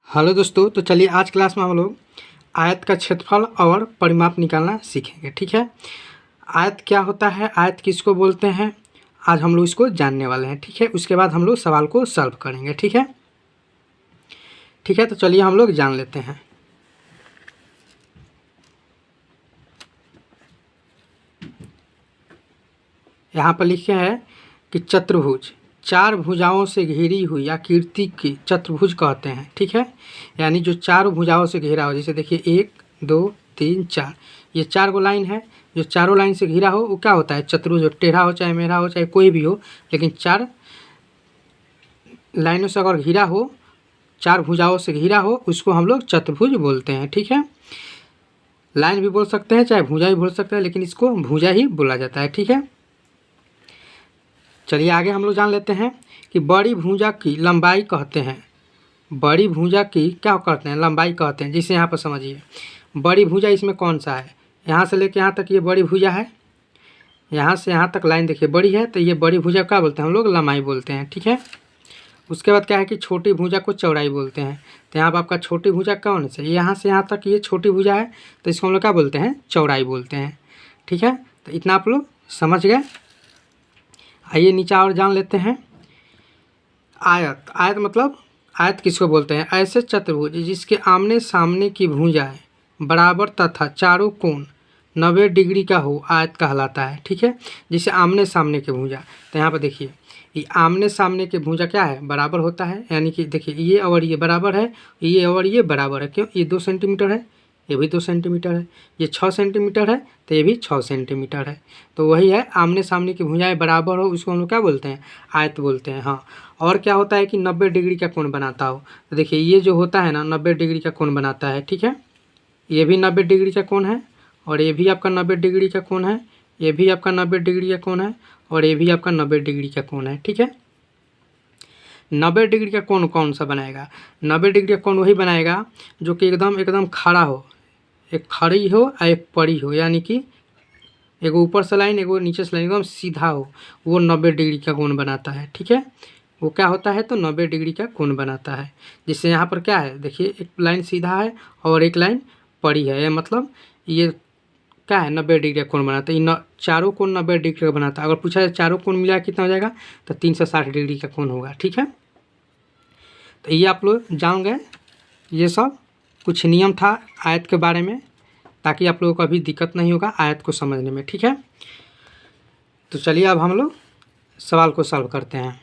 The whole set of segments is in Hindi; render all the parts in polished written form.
हेलो दोस्तों, तो चलिए आज क्लास में हम लोग आयत का क्षेत्रफल और परिमाप निकालना सीखेंगे। ठीक है, आयत क्या होता है, आयत किसको बोलते हैं, आज हम लोग इसको जानने वाले हैं। ठीक है, उसके बाद हम लोग सवाल को सॉल्व करेंगे। ठीक है, तो चलिए हम लोग जान लेते हैं। यहाँ पर लिखे हैं कि चतुर्भुज चार भुजाओं से घिरी हुई आकृति की चतुर्भुज कहते हैं। ठीक है, यानी जो चार भुजाओं से घिरा हो, जैसे देखिए 1 2 3 4, ये 4 गो लाइन है। जो चारों लाइन से घिरा हो वो क्या होता है, चतुर्भुज। हो टेढ़ा हो चाहे मेढ़ा हो चाहे कोई भी हो, लेकिन 4 लाइनों से अगर घिरा हो, 4 भुजाओं से घिरा हो, उसको हम लोग चतुर्भुज बोलते हैं। ठीक है, लाइन भी बोल सकते हैं चाहे भुजा भी बोल सकते हैं, लेकिन इसको भुजा ही बोला जाता है। ठीक है, चलिए आगे हम लोग जान लेते हैं कि बड़ी भुजा की लंबाई कहते हैं। बड़ी भुजा की क्या कहते हैं, लंबाई कहते हैं। जिसे यहाँ पर समझिए, बड़ी भुजा इसमें कौन सा है, यहाँ से लेके यहाँ तक ये बड़ी भुजा है, यहाँ से यहाँ तक लाइन देखिए बड़ी है, तो ये बड़ी भुजा क्या बोलते हैं हम लोग, लंबाई बोलते हैं। ठीक है, उसके बाद क्या है कि छोटी भुजा को चौड़ाई बोलते हैं। तो यहाँ पर आपका छोटी भुजा कौन से, यहाँ से यहाँ तक ये छोटी भुजा है, तो इसको हम लोग क्या बोलते हैं, चौड़ाई बोलते हैं। ठीक है, तो इतना आप लोग समझ गए। आइए नीचे और जान लेते हैं। आयत, आयत मतलब आयत किसको बोलते हैं, ऐसे चतुर्भुज जिसके आमने सामने की भुजाएं बराबर तथा चारों कोण 90 डिग्री का हो, आयत कहलाता है। ठीक है, जिसे आमने सामने के भुजा, तो यहाँ पर देखिए ये आमने सामने के भुजा क्या है, बराबर होता है। यानी कि देखिए ये और ये बराबर है, ये और ये बराबर है। क्यों, ये 2 सेंटीमीटर है, ये भी 2 सेंटीमीटर है, ये 6 सेंटीमीटर है, तो ये भी 6 सेंटीमीटर है। तो वही है, आमने सामने की भुजाएं बराबर हो, उसको हम लोग क्या बोलते हैं, आयत बोलते हैं। हाँ, और क्या होता है कि 90 डिग्री का कोण बनाता हो। तो देखिए ये जो होता है ना, 90 डिग्री का कोण बनाता है। ठीक है, ये भी 90 डिग्री का कोण है, और ये भी आपका 90 डिग्री का कोण है, ये भी आपका 90 डिग्री का कोण है, और ये भी आपका 90 डिग्री का कोण है। ठीक है, 90 डिग्री का कोण कौन सा बनाएगा, 90 डिग्री का कोण वही बनाएगा जो कि एकदम एकदम खड़ा हो, एक खड़ी हो और एक पड़ी हो। यानी कि एगो ऊपर से लाइन एगो नीचे से लाइन एकदम सीधा हो, वो 90 डिग्री का कोण बनाता है। ठीक है, वो क्या होता है, तो 90 डिग्री का कोण बनाता है। जिससे यहाँ पर क्या है, देखिए एक लाइन सीधा है और एक लाइन पड़ी है, मतलब ये क्या है, 90 डिग्री का कोण बनाता है। ये चारों कोण 90 डिग्री का बनाता है। अगर पूछा जाए चारों कोण मिला कितना हो जाएगा, तो 360 डिग्री का कोण होगा। ठीक है, तो ये आप लोग जान गए। ये सब कुछ नियम था आयत के बारे में, ताकि आप लोगों को अभी दिक्कत नहीं होगा आयत को समझने में। ठीक है, तो चलिए अब हम लोग सवाल को सॉल्व करते हैं।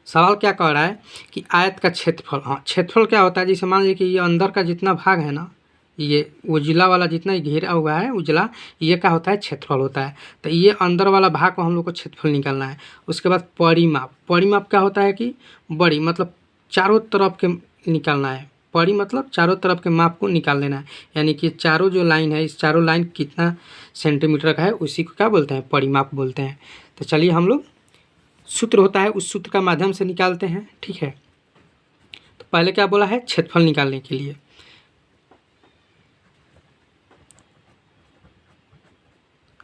सवाल क्या कह रहा है कि आयत का क्षेत्रफल, हाँ क्षेत्रफल क्या होता है, जैसे मान लीजिए कि ये अंदर का जितना भाग है ना, ये उजला वाला जितना घेरा हुआ है उजला, ये क्या होता है, क्षेत्रफल होता है। तो ये अंदर वाला भाग को हम लोग को क्षेत्रफल निकालना है। उसके बाद परिमाप, परिमाप क्या होता है कि बड़ी मतलब चारों तरफ के निकालना है। परी मतलब चारों तरफ के माप को निकाल लेना है। यानी कि चारों जो लाइन है, इस चारों लाइन कितना सेंटीमीटर का है, उसी को क्या बोलते हैं, परिमाप बोलते हैं। तो चलिए हम लोग सूत्र होता है, उस सूत्र का माध्यम से निकालते हैं। ठीक है, तो पहले क्या बोला है, क्षेत्रफल निकालने के लिए।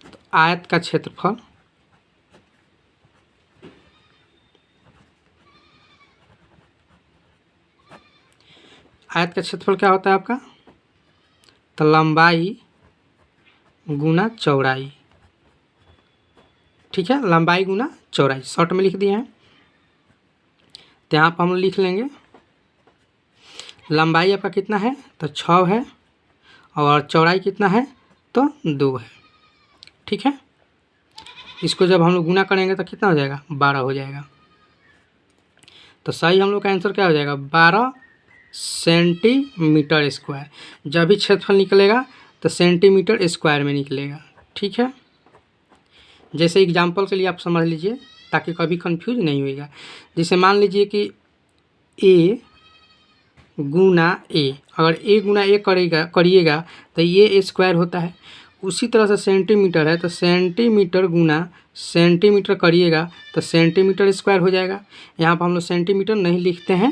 तो आयत का क्षेत्रफल आयत का क्षेत्रफल क्या होता है आपका, तो लंबाई गुना चौड़ाई। ठीक है, लंबाई गुना चौड़ाई शॉर्ट में लिख दिए हैं। तो यहाँ पर हम लिख लेंगे लंबाई आपका कितना है, तो 6 है, और चौड़ाई कितना है, तो 2 है। ठीक है, इसको जब हम लोग गुना करेंगे तो कितना हो जाएगा, 12 हो जाएगा। तो सही हम लोग का आंसर क्या हो जाएगा, 12 सेंटीमीटर स्क्वायर। जब भी क्षेत्रफल निकलेगा तो सेंटीमीटर स्क्वायर में निकलेगा। ठीक है, जैसे एग्जाम्पल के लिए आप समझ लीजिए ताकि कभी कंफ्यूज नहीं होगा। जैसे मान लीजिए कि ए गुना ए, अगर ए गुना ए करिएगा तो ये ए स्क्वायर होता है। उसी तरह से सेंटीमीटर है, तो सेंटीमीटर गुना सेंटीमीटर करिएगा तो सेंटीमीटर स्क्वायर हो जाएगा। यहाँ पर हम लोग सेंटीमीटर नहीं लिखते हैं,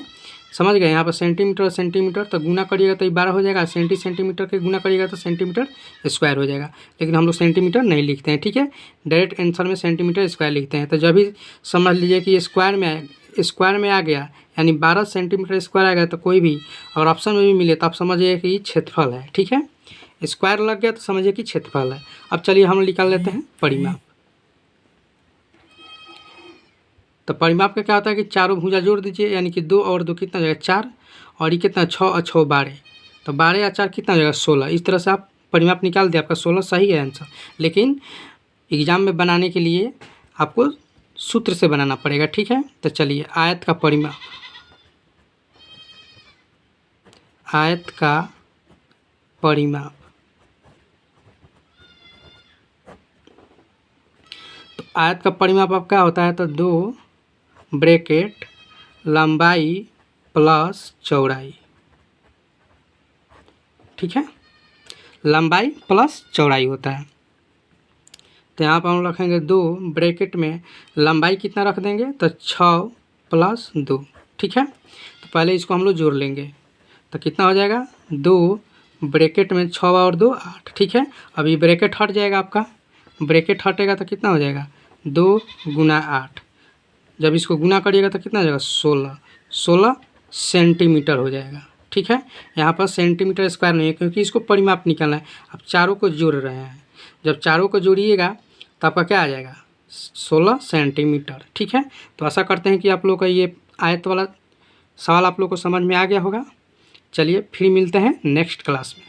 समझ गए। यहाँ पर सेंटीमीटर और सेंटीमीटर तो गुना करिएगा तो 12 हो जाएगा, सेंटीमीटर के गुना करिएगा तो सेंटीमीटर स्क्वायर हो जाएगा। लेकिन हम लोग सेंटीमीटर नहीं लिखते हैं। ठीक है, डायरेक्ट आंसर में सेंटीमीटर स्क्वायर लिखते हैं। तो जब भी समझ लीजिए कि स्क्वायर में आ गया, यानी 12 सेंटीमीटर स्क्वायर आएगा। तो कोई भी अगर ऑप्शन में भी मिले तो आप समझिए कि क्षेत्रफल है। ठीक है, स्क्वायर लग गया तो समझिए कि क्षेत्रफल है। अब चलिए हम निकाल लेते हैं परिमाप। तो परिमाप का क्या होता है कि चारों भुजा जोड़ दीजिए, यानी कि 2 और 2 कितना हो जाएगा 4, और ये कितना 6 और 6 12। तो 12 या 4 कितना हो जाएगा 16। इस तरह से आप परिमाप निकाल दिए, आपका 16 सही है आंसर। लेकिन एग्जाम में बनाने के लिए आपको सूत्र से बनाना पड़ेगा। ठीक है, तो चलिए आयत का परिमाप, आयत का परिमाप। तो आयत का परिमाप अब क्या होता है, तो 2 ब्रैकेट लंबाई प्लस चौड़ाई। ठीक है, लंबाई प्लस चौड़ाई होता है। तो यहाँ पर हम रखेंगे 2 ब्रैकेट में लंबाई कितना रख देंगे, तो 6 प्लस 2। ठीक है, तो पहले इसको हम लोग जोड़ लेंगे। तो कितना हो जाएगा 2 ब्रैकेट में 6 और 2 8। ठीक है, अब ये ब्रैकेट हट जाएगा, आपका ब्रैकेट हटेगा तो कितना हो जाएगा 2 गुना 8। जब इसको गुना करिएगा तो कितना हो जाएगा 16 सेंटीमीटर हो जाएगा। ठीक है, यहाँ पर सेंटीमीटर स्क्वायर नहीं है क्योंकि इसको परिमाप निकालना है। आप चारों को जोड़ रहे हैं, जब चारों को जोड़िएगा तो आपका क्या आ जाएगा 16 सेंटीमीटर। ठीक है, तो आशा करते हैं कि आप लोग का ये आयत वाला सवाल आप लोग को समझ में आ गया होगा। चलिए फिर मिलते हैं नेक्स्ट क्लास में।